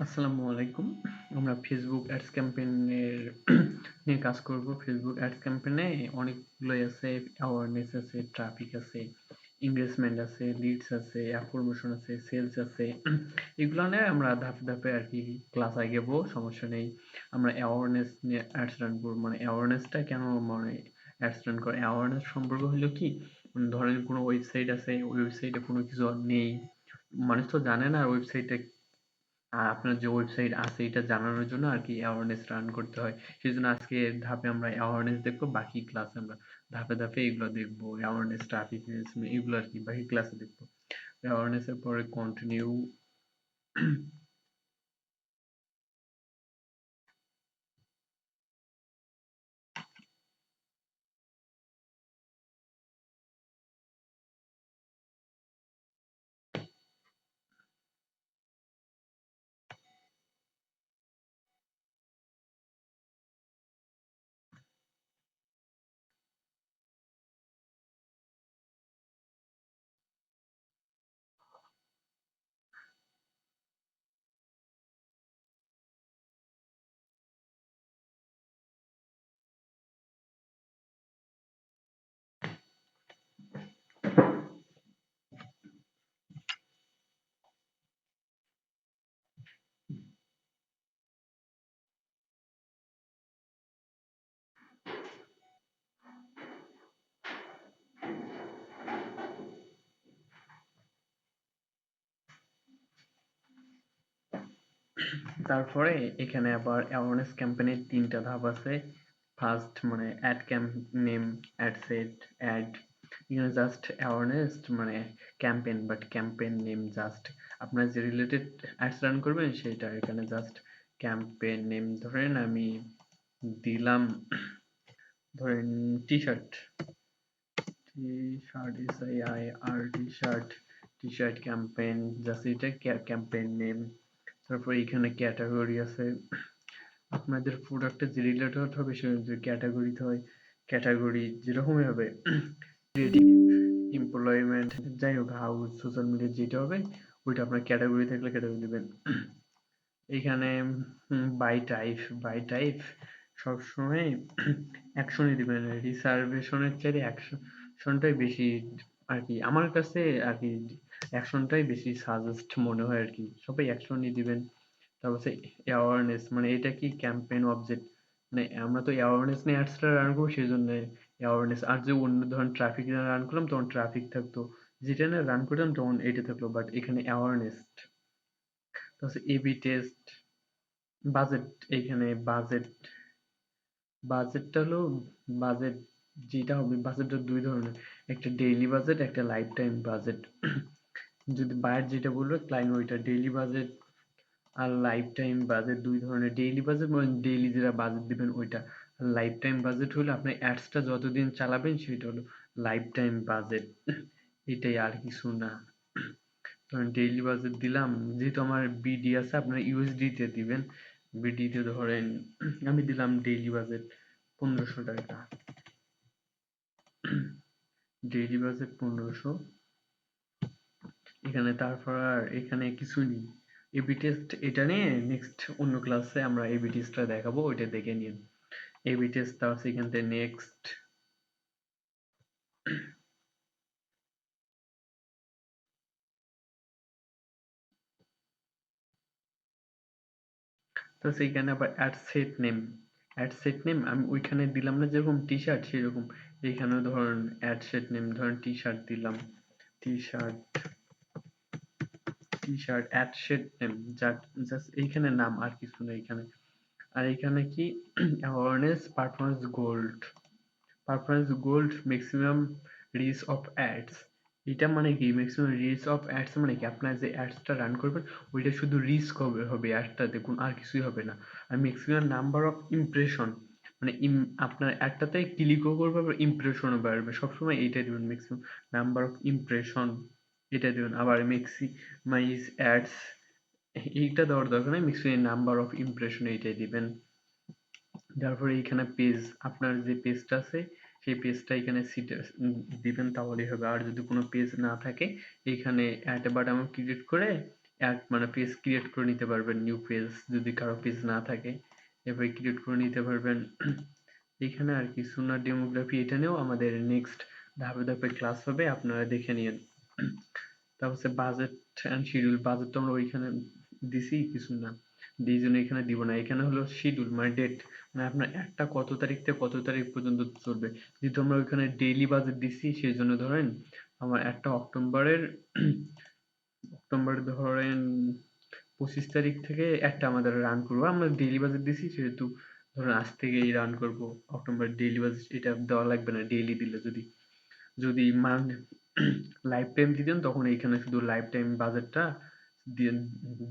আসসালামু আলাইকুম। আমরা ফেসবুক অ্যাডস ক্যাম্পেইনের নিয়ে কাজ করব। ফেসবুক অ্যাডস ক্যাম্পেইনে অনেকগুলোই আছে, অ্যাওয়ারনেস আছে, ট্রাফিক আছে, এনগেজমেন্ট আছে, লিডস আছে, প্রমোশন আছে, সেলস আছে। এগুলো নিয়ে আমরা ধাপে ধাপে আর কি ক্লাস আগাবো, সমস্যা নেই। আমরা অ্যাওয়ারনেস নিয়ে অ্যাডস রান করবো। মানে অ্যাওয়ারনেসটা কেন, মানে অ্যাডস রান করে অ্যাওয়ারনেস সম্পর্ক হলো কি, ধরেন কোনো ওয়েবসাইট আছে, ওয়েবসাইটে কোনো কিছু নেই, মানুষ তো জানে না ওয়েবসাইটে আপনার যে ওয়েবসাইট আছে এটা জানানোর জন্য আর কি অ্যাওয়ারনেস রান করতে হয়। সেজন্য আজকে ধাপে আমরা অ্যাওয়ারনেস দেখবো, বাকি ক্লাসে আমরা ধাপে ধাপে এগুলো দেখবো। অ্যাওয়ারনেস, ট্রাফিক এগুলো আর কি বাকি ক্লাসে দেখবো। অ্যাওয়ারনেস এর পরে কন্টিনিউ। তারপরে এখানে আবার অ্যাওয়ারনেস ক্যাম্পেইনের ৩টা ধাপ আছে। ফার্স্ট মানে ad camp name, ad set, ad. এখানে জাস্ট অ্যাওয়ারনেস মানে campaign, but campaign name just আপনার যে রিলেটেড অ্যাডস রান করবেন সেটা। এখানে জাস্ট ক্যাম্পেইন নেম ধরেন আমি দিলাম, ধরেন T shirt, T shirt, SIR টি shirt, T shirt campaign, just এটা ক্যাম্পেইন নেম। তারপর এখানে ক্যাটাগরি আছে, আপনাদের প্রোডাক্টের যে রিলেটেড হবে সে ক্যাটাগরিতে হয়, ক্যাটাগরি যেরকমই হবে, ক্রিয়েটিভ, এমপ্লয়মেন্ট, যাই হোক, হাউস, সোশ্যাল মিডিয়া যেটা হবে ওইটা আপনার ক্যাটাগরি থাকলে ক্যাটাগরি দিবেন। এখানে বাই টাইপ সবসময় অ্যাকশনই দিবেন, রিসার্ভেশনের চেয়ে অ্যাকশনটাই বেশি আর কি আমার কাছে আর কি, অ্যাকশনটাই বেশি সাজেস্ট মনে হয় আর কি, সবাই অ্যাকশনই দিবেন। তারপর হচ্ছে অ্যাওয়ারনেস, মানে এটা কি ক্যাম্পেইন অবজেক্ট, মানে আমরা তো অ্যাওয়ারনেস নিয়ে অ্যাডসটা রান করবো সেই জন্য অ্যাওয়ারনেস। আর যে অন্য ধরুন ট্রাফিক রান করলাম তখন ট্রাফিক থাকতো, যেটা না রান করলাম তখন এটা থাকলো, বাট এখানে অ্যাওয়ারনেস। তারপর এবি টেস্ট, বাজেট, এইখানে বাজেট, বাজেটটা হলো বাজেট, যেটা হবে বাজেটটা দুই ধরনের, একটা ডেইলি বাজেট, একটা লাইফ টাইম বাজেট। যদি বায়ার যেটা বলবে ক্লায়েন্ট ওইটা ডেইলি বাজেট আর লাইফ টাইম বাজেট দুই ধরনের। ডেইলি বাজেট মানে ডেইলি যেটা বাজেট দিবেন ওইটা, আর লাইফ টাইম বাজেট হলো আপনি অ্যাডসটা যতদিন চালাবেন সেটা হলো লাইফ টাইম বাজেট। এটাই, আর কিছু না। ধরেন ডেইলি বাজেট দিলাম, যেহেতু আমার বিডি আছে আপনার ইউএসডি তে দিবেন। বিডি তে ধরেন আমি দিলাম ডেইলি বাজেট 1500 টাকা, ডেইলি বাজেট 1500। এখানে তারপর আর এখানে কিছু নেই। এবি টেস্ট এটা নিয়ে নেক্সট অন্য ক্লাসে আমরা এবি টেস্টটা দেখাবো, ওইটা দেখে নিন। এবি টেস্ট, তারপর এখান থেকে নেক্সট। তো সেইখানে আবার অ্যাড সেট নেম আমি ওইখানে দিলাম না, যেরকম টি শার্ট সেরকম এইখানে ধরুন অ্যাড সেট নেম, ধরেন টি শার্ট দিলাম, T shirt, T shirt ad set name, just এইখানে নাম, আর কিছু না এখানে। আর এখানে কি awareness performance goal, performance goal maximum reach of ads. এটা মানে কি ম্যাক্সিমাম রিচ অফ অ্যাডস, মানে কি আপনার যে অ্যাডসটা রান করবেন ওইটা শুধু রিচ হবে হবে অ্যাডটা, দেখুন আর কিছুই হবে না। আর ম্যাক্সিমাম নাম্বার অফ ইমপ্রেশন, মানে আপনার অ্যাডটাতে ক্লিকও করবে আবার ইমপ্রেশনও বাড়বে, সবসময় এইটা দিবেন ম্যাক্সিমাম নাম্বার অফ ইমপ্রেশন, এটা দিবেন। আবার ম্যাক্সিমাইজ অ্যাডস, এইটা দেওয়ার দরকার নেই, ম্যাক্সিমাম নাম্বার অফ ইমপ্রেশন এইটাই দিবেন। তারপরে এইখানে পেজ, আপনার যে পেজটা আছে সেই পেজটা এখানে দিবেন, তাহলেই হবে। আর যদি কোনো পেজ না থাকে এইখানে অ্যাড বাটন ক্লিক করে মানে পেজ ক্রিয়েট করে নিতে পারবেন, নিউ পেজ যদি কারো পেজ না থাকে এভাবে ক্রিয়েট করে নিতে পারবেন। এখানে আর কি সুনার ডেমোগ্রাফি, এটা নিয়েও আমাদের নেক্সট ধাপে ধাপে ক্লাস হবে, আপনারা দেখে নিন। তারপর হচ্ছে বাজেট অ্যান্ড শিডিউল, বাজেট তো আমরা ওইখানে দিছি কিছু না, এই জন্য এখানে দিব না। এখানে হলো শিডিউল মানে ডেট, মানে আপনার একটা কত তারিখ থেকে কত তারিখ পর্যন্ত চলবে। যেহেতু আমরা ওইখানে ডেইলি বাজেট দিছি সেই জন্য ধরেন আমার একটা অক্টোবর ধরেন 25 তারিখ থেকে একটা আমাদের রান করবো, আমরা ডেইলি বাজেট দিছি সেহেতু ধরেন আজ থেকেই রান করব। অক্টোবর ডেইলি বাজেট এটা দেওয়া লাগবে না, ডেইলি দিলে যদি যদি মান লাইফ টাইম দিতেন তখন এইখানে শুধু লাইফ টাইম বাজেটটা দিয়ে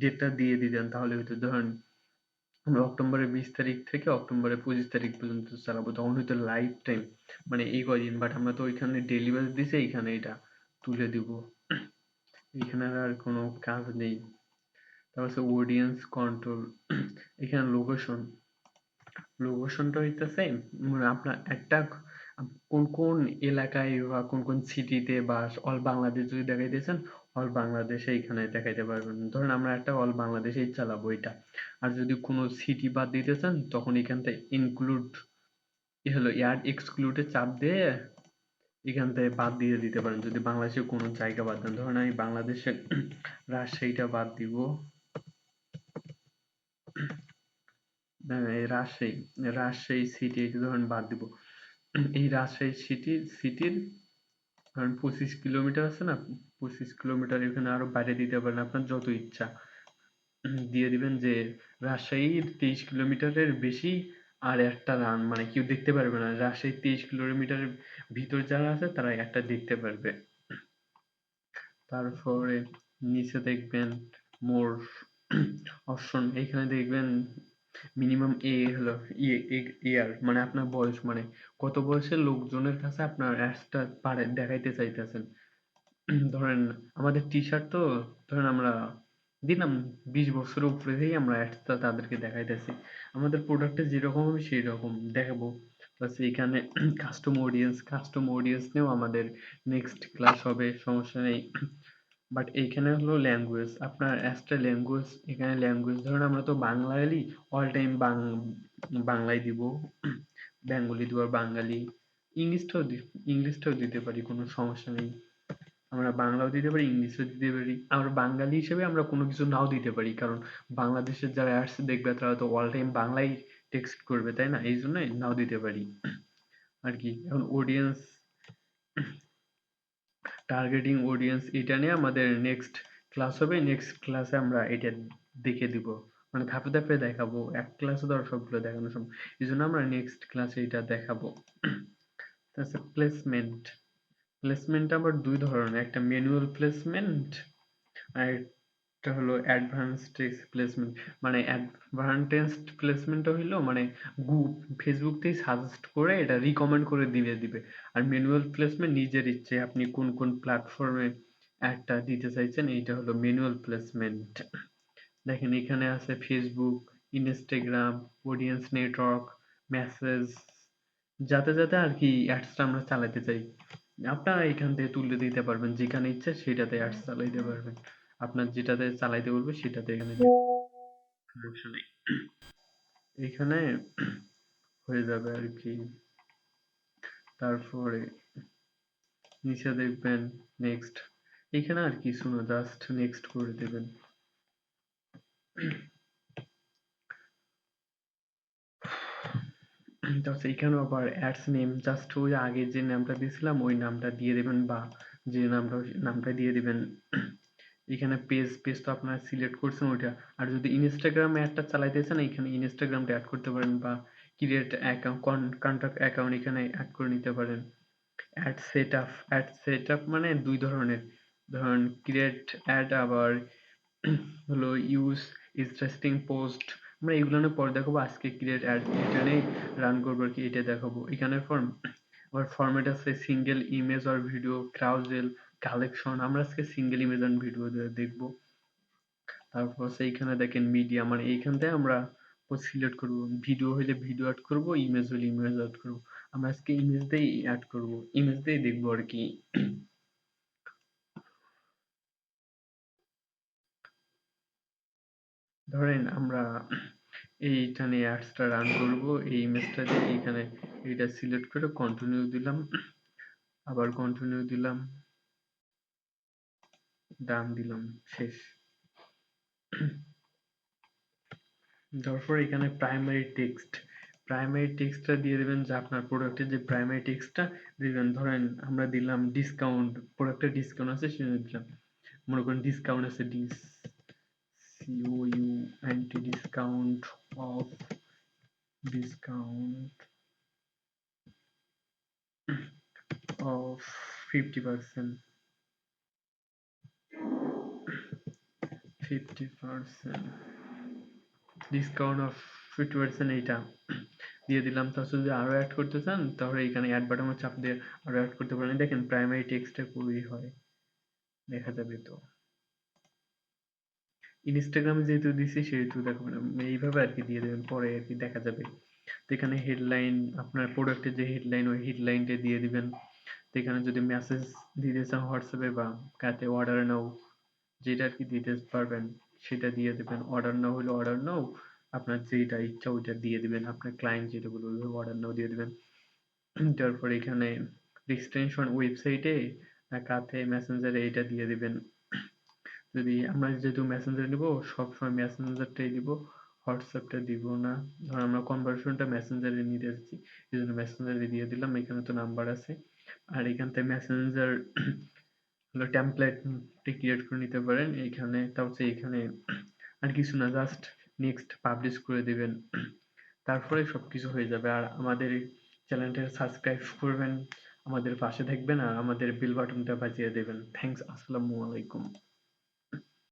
ডেটটা দিয়ে দিতেন, তাহলে হয়তো ধরেন আমরা অক্টোবরের 20 তারিখ থেকে অক্টোবরের 25 তারিখ পর্যন্ত চালাবো, তখন হয়তো লাইফ টাইম মানে এই কয়দিন। বাট আমরা তো ওইখানে ডেইলি বাজেট দিছি, এইখানে এটা তুলে দিব, এখানে আর কোনো কাজ নেই। তারপর হচ্ছে অডিয়েন্স কন্ট্রোল, এখানে লোকেশনটা হইতেছে মানে আপনার একটা কোন কোন এলাকায় বা কোন কোন সিটিতে বা অল বাংলাদেশ যদি দেখাইতেছেন, অল বাংলাদেশে এখানে দেখাইতে পারবেন। ধরেন আমরা একটা অল বাংলাদেশেই চালাবো এটা। আর যদি কোনো সিটি বাদ দিতে চান তখন এখান থেকে ইনক্লুড হলো অ্যাড এক্সক্লুডে চাপ দিয়ে এখান থেকে বাদ দিয়ে দিতে পারেন, যদি বাংলাদেশের কোনো জায়গা বাদ দেন। ধরেন আমি বাংলাদেশের রাজশাহীটা বাদ দিব, এই রাজশাহী সিটি ধরেন বাদ দিব। এই রাজশাহী সিটির ধরেন 25 কিলোমিটার আছে না, 25 কিলোমিটার এখানে আরো বাইরে দিতে পারেন আপনার যত ইচ্ছা। দিয়ে দিবেন যে রাজশাহীর 23 কিলোমিটারের বেশি আর একটা রান মানে কেউ দেখতে পারবে না, রাজশাহীর 23 কিলোমিটারের ভিতর যারা আছে তারা একটা দেখতে পারবে। তারপরে নিচে দেখবেন মোর অপশন, এখানে দেখবেন মিনিমাম হলো ইয়ার মানে আপনার বয়স, মানে কত বয়সের লোকজনের কাছে আপনার অ্যাডসটা দেখাইতে চাইতেছেন। ধরেন আমাদের টি শার্ট তো ধরেন আমরা দিলাম 20 বছরের উপরে থেকে আমরা অ্যাডসটা তাদেরকে দেখাইতেছি, আমাদের প্রোডাক্টে যেরকম হবে সেই রকম দেখাবো। প্লাস এখানে কাস্টম অডিয়েন্স নিয়েও আমাদের নেক্সট ক্লাস হবে, সমস্যা নেই। বাট এইখানে হলো ল্যাঙ্গুয়েজ, আপনার অ্যাজটা ল্যাঙ্গুয়েজ, এখানে ল্যাঙ্গুয়েজ ধরেন আমরা তো বাঙালি, অল টাইম বাংলায় দিব, বেঙ্গলি দিব আর বাঙালি। ইংলিশটাও দিতে পারি, কোনো সমস্যা নেই। আমরা বাংলাও দিতে পারি, ইংলিশও দিতে পারি। আমরা বাঙালি হিসেবে আমরা কোনো কিছু নাও দিতে পারি, কারণ বাংলাদেশের যারা অ্যাডস দেখবে তারা তো অল টাইম বাংলায় টেক্সট করবে, তাই না? এই জন্যই নাও দিতে পারি আর কি। এখন অডিয়েন্স টার্গেটিং অডিয়েন্স, এটা নিয়ে আমাদের নেক্সট ক্লাস হবে, নেক্সট ক্লাসে আমরা এটা দেখে দিব, মানে ধাপে ধাপে দেখাবো, এক ক্লাসে ধর সবগুলো দেখানো সম্ভব, এই জন্য আমরা নেক্সট ক্লাসে এটা দেখাবো। তাছাড়া প্লেসমেন্ট আবার দুই ধরনের, একটা ম্যানুয়াল প্লেসমেন্ট আর একটা হলো অ্যাডভান্সড প্লেসমেন্ট। মানে অ্যাডভান্টেজড প্লেসমেন্টটা হইলো মানে ফেসবুক থেকে সাজেস্ট করে এটা রিকমেন্ড করে দিবে। আর ম্যানুয়াল প্লেসমেন্ট নিজের ইচ্ছে আপনি কোন কোন প্ল্যাটফর্মে অ্যাডটা দিতে চাইছেন, এইটা হলো ম্যানুয়াল প্লেসমেন্ট। দেখেন এখানে আছে Facebook, Instagram, audience network, message, যাতে যাতে আর কি অ্যাডসটা আমরা চালাতে চাই আপনারা এখান থেকে তুলে দিতে পারবেন, যেখানে ইচ্ছে সেটাতে অ্যাডস চালাইতে পারবেন। আপনার যেটাতে চালাইতে বলবে সেটাতে এখানে সমস্যা নেই, এখানে হয়ে যাবে আর কি। তারপরে নিচে দেখবেন নেক্সট, এখানে আর কিছু না, জাস্ট নেক্সট করে দেবেন। তারপর এখানেও আবার অ্যাডস নেম জাস্ট ওই আগে যে নামটা দিয়েছিলাম ওই নামটা দিয়ে দেবেন, বা যে নামটা দিয়ে দিবেন। এখানে পেজ তো আপনারা সিলেক্ট করছেন ওইটা, আর যদি ইনস্টাগ্রামে অ্যাডটা চালাইতেছেন এখানে ইনস্টাগ্রামটা অ্যাড করতে পারেন, বা ক্রিয়েট অ্যাকাউন্ট কন্টাক্ট অ্যাকাউন্ট এখানে অ্যাড করে নিতে পারেন। অ্যাড সেটআপ মানে দুই ধরনের, ধরেন ক্রিয়েট অ্যাড আবার হলো ইউজ ইন্টারেস্টিং পোস্ট। আমরা এগুলো নিয়ে পরে দেখাবো, আজকে ক্রিয়েট অ্যাড এটা নিয়ে রান করবো আর কি, এটা দেখাবো। এখানে আবার ফরম্যাট আছে সিঙ্গেল ইমেজ আর ভিডিও, ক্রাউজেল, কালেকশন, আমরা আজকে সিঙ্গেল ইমেজ আর ভিডিও দেখবো। তারপর সেইখানে দেখেন মিডিয়া, মানে এইখান থেকে আমরা সিলেক্ট করবো, ভিডিও হইলে ভিডিও অ্যাড করবো, ইমেজ হলে ইমেজ অ্যাড করবো। আমরা আজকে ইমেজ দিয়েই অ্যাড করবো, ইমেজ দিয়েই দেখবো আর কি। ধরেন আমরা এইখানে অ্যাডসটা রান করব, এই ইমেজটা দিয়ে এখানে এটা সিলেক্ট করে কন্টিনিউ দিলাম, আবার কন্টিনিউ দিলাম, ডান দিলাম, শেষ। তারপর এখানে প্রাইমারি টেক্সটটা দিয়ে দেবেন, যে আপনার প্রোডাক্টের যে প্রাইমারি টেক্সটটা দিবেন। ধরেন আমরা দিলাম ডিসকাউন্ট, প্রোডাক্টের ডিসকাউন্ট আছে সেটা দিলাম, মনে করেন ডিসকাউন্ট আছে, COUNT, discount of, discount of 50%, 50%, discount of 50%, এইটা দিয়ে দিলাম। তারপর যদি আরো অ্যাড করতে চান তাহলে এখানে অ্যাড বাটনে চাপ দিয়ে আরো অ্যাড করতে পারেন। দেখেন প্রাইমারি টেক্সটটা খুবই হয়, দেখা যাবে। তো ইনস্টাগ্রামে যেহেতু দিছি সেহেতু দেখবেন এইভাবে আর কি দিয়ে দেবেন, পরে আর কি দেখা যাবে। তো এখানে হেডলাইন, আপনার প্রোডাক্টের যে হেডলাইন ওই হেডলাইনটা দিয়ে দিবেন। তো এখানে যদি মেসেজ দিতে চান হোয়াটসঅ্যাপে বা কাতে অর্ডার নাও, যেটা আর কি দিতে পারবেন সেটা দিয়ে দেবেন। অর্ডার নাও হলে অর্ডার নাও, আপনার যেটা ইচ্ছা ওইটা দিয়ে দিবেন, আপনার ক্লায়েন্ট যেটা বলবে ওইভাবে অর্ডার নাও দিয়ে দিবেন। তারপর এখানে এক্সটেনশন ওয়েবসাইটে কাতে মেসেঞ্জারে এইটা দিয়ে দিবেন। যদি আমরা যেহেতু মেসেঞ্জার নিব, সবসময় মেসেঞ্জারটাই দিব, হোয়াটসঅ্যাপটা দিব না। ধর আমরা কনভার্সনটা মেসেঞ্জারে নিতে যাচ্ছি, এই জন্য মেসেঞ্জারে দিয়ে দিলাম। এখানে তো নাম্বার আছে, আর এখান থেকে মেসেঞ্জার হলো টেমপ্লেট ক্রিয়েট করে নিতে পারেন এইখানে। তাও হচ্ছে এখানে আর কিছু না, জাস্ট নেক্সট পাবলিশ করে দিবেন, তারপরে সবকিছু হয়ে যাবে। আর আমাদের চ্যানেলটা সাবস্ক্রাইব করবেন, আমাদের পাশে থাকবেন, আর আমাদের বেল বাটনটা বাজিয়ে দেবেন। থ্যাংকস, আসসালামু আলাইকুম।